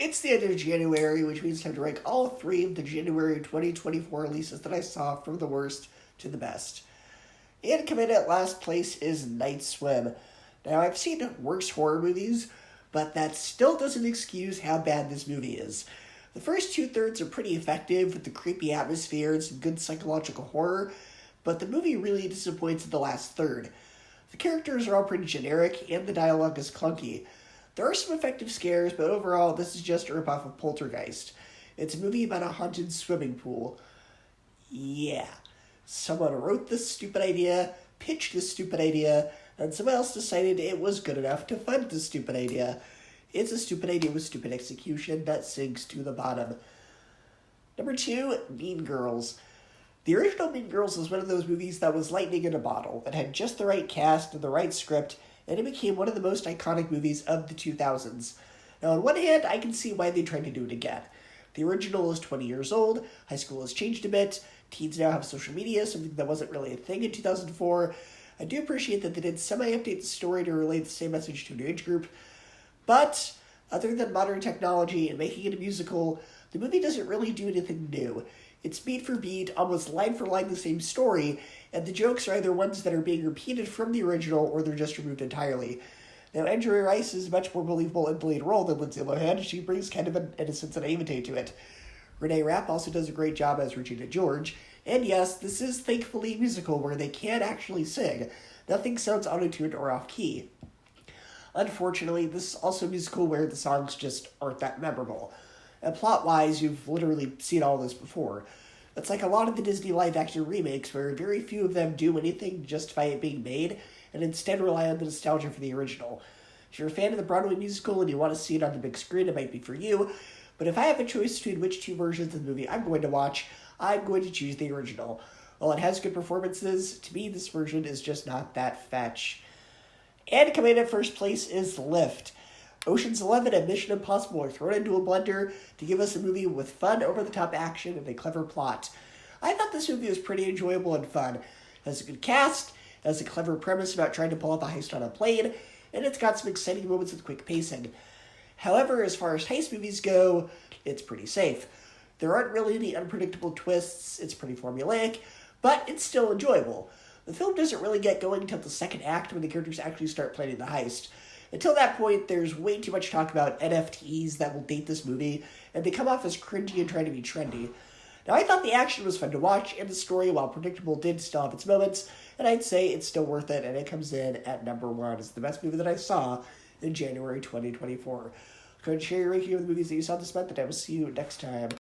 It's the end of January, which means I have to rank all three of the January 2024 releases that I saw from the worst to the best. And coming in at last place is Night Swim. Now, I've seen worse horror movies, but that still doesn't excuse how bad this movie is. The first two-thirds are pretty effective with the creepy atmosphere and some good psychological horror, but the movie really disappoints in the last third. The characters are all pretty generic, and the dialogue is clunky. There are some effective scares, but overall, this is just a ripoff of Poltergeist. It's a movie about a haunted swimming pool. Yeah. Someone wrote this stupid idea, pitched this stupid idea, and someone else decided it was good enough to fund this stupid idea. It's a stupid idea with stupid execution that sinks to the bottom. Number 2, Mean Girls. The original Mean Girls was one of those movies that was lightning in a bottle, that had just the right cast and the right script, and it became one of the most iconic movies of the 2000s. Now, on one hand, I can see why they tried to do it again. The original is 20 years old, high school has changed a bit, teens now have social media, something that wasn't really a thing in 2004. I do appreciate that they did semi-update the story to relay the same message to an age group, but other than modern technology and making it a musical, the movie doesn't really do anything new. It's beat for beat, almost line for line the same story, and the jokes are either ones that are being repeated from the original or they're just removed entirely. Now, Andrea Rice is much more believable in the lead role than Lindsay Lohan. She brings kind of an innocence and naivete to it. Renee Rapp also does a great job as Regina George, and yes, this is thankfully a musical where they can actually sing. Nothing sounds auto-tuned or off-key. Unfortunately, this is also a musical where the songs just aren't that memorable. And plot-wise, you've literally seen all this before. It's like a lot of the Disney live-action remakes where very few of them do anything to justify it being made, and instead rely on the nostalgia for the original. If you're a fan of the Broadway musical and you want to see it on the big screen, it might be for you, but if I have a choice between which two versions of the movie I'm going to watch, I'm going to choose the original. While it has good performances, to me this version is just not that fetch. And coming in at first place is Lift. Ocean's 11 and Mission Impossible are thrown into a blender to give us a movie with fun, over-the-top action and a clever plot. I thought this movie was pretty enjoyable and fun. It has a good cast, it has a clever premise about trying to pull off a heist on a plane, and it's got some exciting moments with quick pacing. However, as far as heist movies go, it's pretty safe. There aren't really any unpredictable twists, it's pretty formulaic, but it's still enjoyable. The film doesn't really get going until the second act when the characters actually start planning the heist. Until that point, there's way too much talk about NFTs that will date this movie, and they come off as cringy and trying to be trendy. Now, I thought the action was fun to watch, and the story, while predictable, did still have its moments, and I'd say it's still worth it, and it comes in at number 1 as the best movie that I saw in January 2024. Go ahead and share your ranking of the movies that you saw this month, and I will see you next time.